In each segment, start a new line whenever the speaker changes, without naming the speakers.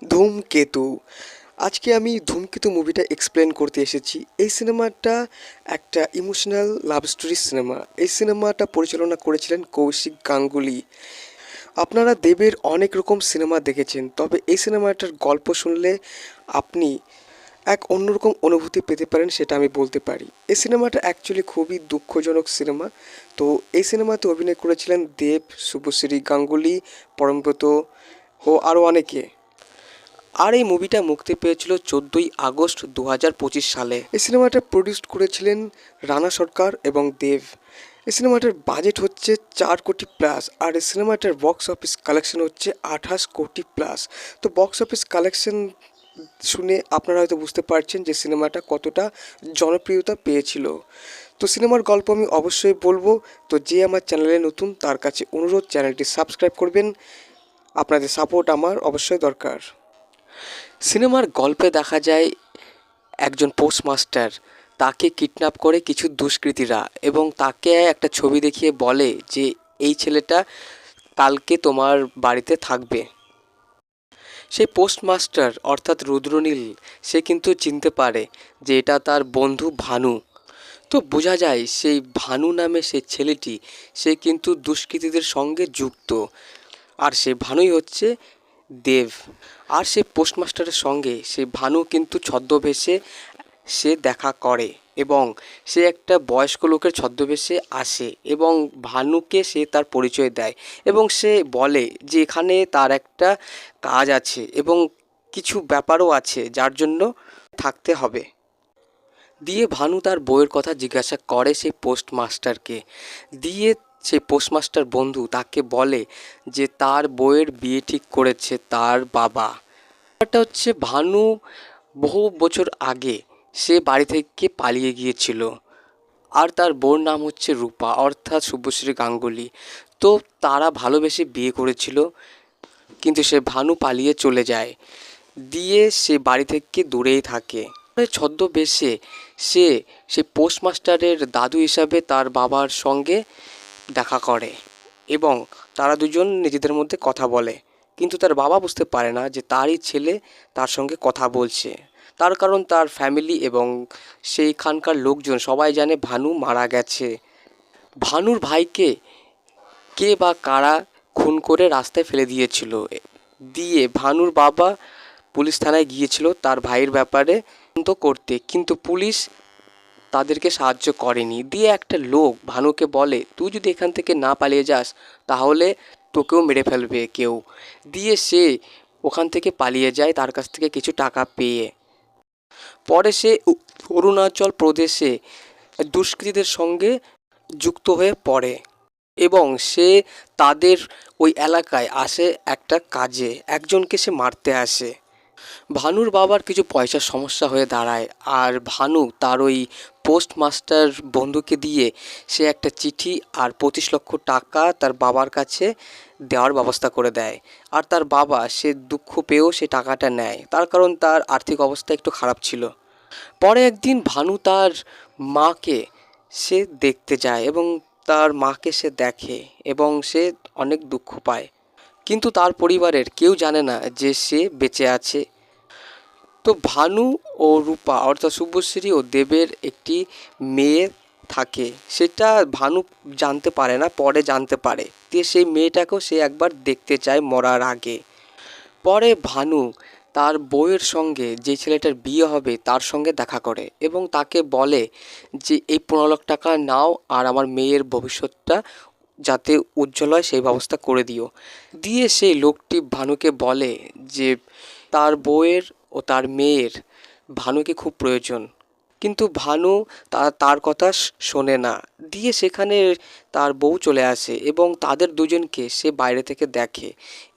ধূমকেতু। আজকে আমি ধূমকেতু মুভিটা এক্সপ্লেন করতে এসেছি। এই সিনেমাটা একটা ইমোশনাল লাভ স্টোরি সিনেমা। এই সিনেমাটা পরিচালনা করেছিলেন কৌশিক গাঙ্গুলি। আপনারা দেবের অনেক রকম সিনেমা দেখেছেন, তবে এই সিনেমাটার গল্প শুনলে আপনি এক অন্যরকম অনুভূতি পেতে পারেন, সেটা আমি বলতে পারি। এই সিনেমাটা অ্যাকচুয়ালি খুবই দুঃখজনক সিনেমা। তো এই সিনেমাতে অভিনয় করেছিলেন দেব, শুভশ্রী গাঙ্গুলি, পরমব্রত ও আরও অনেকে। আর এই মুভিটা মুক্তি পেয়েছিল 14ই আগস্ট 2025 সালে। এই সিনেমাটা প্রডিউস করেছিলেন রানা সরকার এবং দেব। এই সিনেমাটার বাজেট হচ্ছে 4 কোটি প্লাস, আর এই সিনেমাটার বক্স অফিস কালেকশন হচ্ছে 28 কোটি প্লাস। তো বক্স অফিস কালেকশন শুনে আপনারা হয়তো বুঝতে পারছেন যে সিনেমাটা কতটা জনপ্রিয়তা পেয়েছিল। তো সিনেমার গল্প আমি অবশ্যই বলবো। তো যে আমার চ্যানেলে নতুন তার কাছে অনুরোধ, চ্যানেলটি সাবস্ক্রাইব করবেন। আপনাদের সাপোর্ট আমার অবশ্যই দরকার। সিনেমার গল্পে দেখা যায় একজন পোস্টমাস্টার, তাকে কিডন্যাপ করে কিছু দুষ্কৃতীরা এবং তাকে একটা ছবি দেখিয়ে বলে যে এই ছেলেটা কালকে তোমার বাড়িতে থাকবে। সেই পোস্টমাস্টার অর্থাৎ রুদ্রনীল, সে কিন্তু চিনতে পারে যে এটা তার বন্ধু ভানু। তো বোঝা যায় সেই ভানু নামে সেই ছেলেটি, সে কিন্তু দুষ্কৃতীদের সঙ্গে যুক্ত। আর সে ভানুই হচ্ছে দেব। আর সে পোস্টমাস্টারের সঙ্গে সে ভানু কিন্তু ছদ্মবেশে সে দেখা করে এবং সে একটা বয়স্ক লোকের ছদ্মবেশে আসে এবং ভানুকে সে তার পরিচয় দেয় এবং সে বলে যে এখানে তার একটা কাজ আছে এবং কিছু ব্যাপারও আছে যার জন্য থাকতে হবে। দিয়ে ভানু তার বউয়ের কথা জিজ্ঞাসা করে সেই পোস্টমাস্টারকে। দিয়ে সেই পোস্টমাস্টার বন্ধু তাকে বলে যে তার বউয়ের বিয়ে ঠিক করেছে তার বাবা। ব্যাপারটা হচ্ছে ভানু বহু বছর আগে সে বাড়ি থেকে পালিয়ে গিয়েছিল, আর তার বউর নাম হচ্ছে রূপা অর্থাৎ শুভশ্রী গাঙ্গুলি। তো তারা ভালোবেসে বিয়ে করেছিল, কিন্তু সে ভানু পালিয়ে চলে যায়। দিয়ে সে বাড়ি থেকে দূরেই থাকে। ছদ্মবেশে সে সেই পোস্টমাস্টারের দাদু হিসাবে তার বাবার সঙ্গে দেখা করে এবং তারা দুজন নিজেদের মধ্যে কথা বলে, কিন্তু তার বাবা বুঝতে পারে না যে তারই ছেলে তার সঙ্গে কথা বলছে। তার কারণ তার ফ্যামিলি এবং সেইখানকার লোকজন সবাই জানে ভানু মারা গেছে। ভানুর ভাইকে কে বা কারা খুন করে রাস্তায় ফেলে দিয়েছিল। দিয়ে ভানুর বাবা পুলিশ থানায় গিয়েছিল তার ভাইয়ের ব্যাপারে তদন্ত করতে, কিন্তু পুলিশ তাদেরকে সাহায্য করেনি। দিয়ে একটা লোক ভানুকে বলে তুই যদি এখান থেকে না পালিয়ে যাস তাহলে তোকেও মেরে ফেলবে কেউ। দিয়ে সে ওখান থেকে পালিয়ে যায় তার কাছ থেকে কিছু টাকা পেয়ে। পরে সে অরুণাচল প্রদেশে দুষ্কৃতীদের সঙ্গে যুক্ত হয়ে পড়ে এবং সে তাদের ওই এলাকায় আসে একটা কাজে, একজনকে সে মারতে আসে। ভানুর বাবার কিছু পয়সার সমস্যা হয়ে দাঁড়ায়, আর ভানু তার ওই পোস্টমাস্টার বন্ধুকে দিয়ে সে একটা চিঠি আর 25 লক্ষ টাকা তার বাবার কাছে দেওয়ার ব্যবস্থা করে দেয়। আর তার বাবা সে দুঃখ পেয়েও সে টাকাটা নেয়, তার কারণ তার আর্থিক অবস্থা একটু খারাপ ছিল। পরে একদিন ভানু তার মাকে সে দেখতে যায় এবং তার মাকে সে দেখে এবং সে অনেক দুঃখ পায়, কিন্তু তার পরিবারের কেউ জানে না যে সে বেঁচে আছে। তো ভানু ও রূপা অর্থাৎ শুভশ্রী ও দেবের একটি মেয়ে থাকে, সেটা ভানু জানতে পারে না, পরে জানতে পারে। দিয়ে সেই মেয়েটাকেও সে একবার দেখতে চায় মরার আগে। পরে ভানু তার বউয়ের সঙ্গে যে ছেলেটার বিয়ে হবে তার সঙ্গে দেখা করে এবং তাকে বলে যে এই 15 লক্ষ টাকা নাও আর আমার মেয়ের ভবিষ্যৎটা যাতে উজ্জ্বল হয় সেই ব্যবস্থা করে দিও। দিয়ে সেই লোকটি ভানুকে বলে যে তার বউয়ের ও তার মেয়ের ভানুকে খুব প্রয়োজন, কিন্তু ভানু তার কথা শোনে না। দিয়ে সেখানে তার বউ চলে আসে এবং তাদের দুজনকে সে বাইরে থেকে দেখে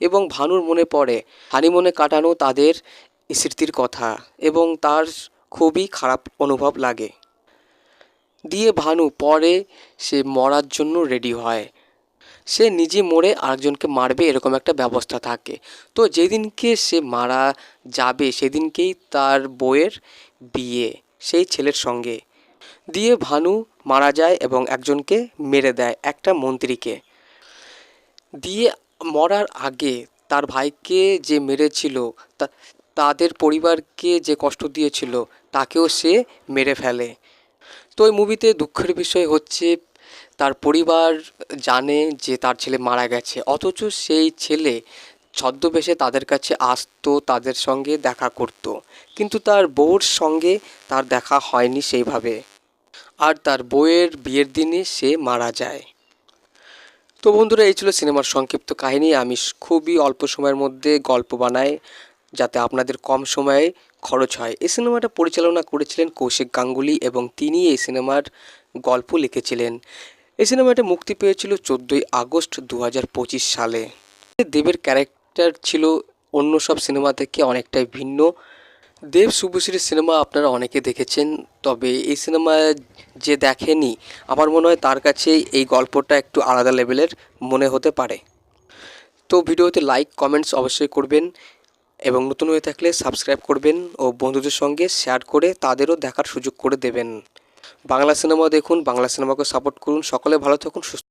এবং ভানুর মনে পড়ে হানিমুনে কাটানো তাদের স্মৃতির কথা এবং তার খুবই খারাপ অনুভব লাগে। দিয়ে ভানু পরে সে মরার জন্য রেডি হয়। সে নিজে মরে আরেকজনকে মারবে এরকম একটা ব্যবস্থা থাকে। তো যেদিনকে সে মারা যাবে সেদিনকেই তার বউয়ের বিয়ে সেই ছেলের সঙ্গে। দিয়ে ভানু মারা যায় এবং একজনকে মেরে দেয়, একটা মন্ত্রীকে। দিয়ে মরার আগে তার ভাইকে যে মেরেছিল, তাদের পরিবারকে যে কষ্ট দিয়েছিল তাকেও সে মেরে ফেলে। তো ওই মুভিতে দুঃখের বিষয় হচ্ছে তার পরিবার জানে যে তার ছেলে মারা গেছে, অথচ সেই ছেলে ছদ্মবেশে তাদের কাছে আসতো, তাদের সঙ্গে দেখা করত, কিন্তু তার বউর সঙ্গে তার দেখা হয়নি সেইভাবে। আর তার বউয়ের বিয়ের দিনে সে মারা যায়। তো বন্ধুরা, এই ছিল সিনেমার সংক্ষিপ্ত কাহিনী। আমি খুবই অল্প সময়ের মধ্যে গল্প বানাই যাতে আপনাদের কম সময়ে খরচ হয়। এই সিনেমাটা পরিচালনা করেছিলেন কৌশিক গাঙ্গুলি এবং তিনি এই সিনেমার গল্প লিখেছিলেন। এই সিনেমাটা মুক্তি পেয়েছিল 14ই আগস্ট 2025 সালে। দেবের ক্যারেক্টার ছিল অন্য সব সিনেমা থেকে অনেকটাই ভিন্ন। দেব শুভশ্রীর সিনেমা আপনারা অনেকে দেখেছেন, তবে এই সিনেমা যে দেখেনি আমার মনে হয় তার কাছে এই গল্পটা একটু আলাদা লেভেলের মনে হতে পারে। তো ভিডিওতে লাইক কমেন্টস অবশ্যই করবেন এবং নতুন হয়ে থাকলে সাবস্ক্রাইব করবেন ও বন্ধুদের সঙ্গে শেয়ার করে তাদেরও দেখার সুযোগ করে দেবেন। বাংলা সিনেমা দেখুন, বাংলা সিনেমাকে সাপোর্ট করুন। সকলে ভালো থাকুন, সুস্থ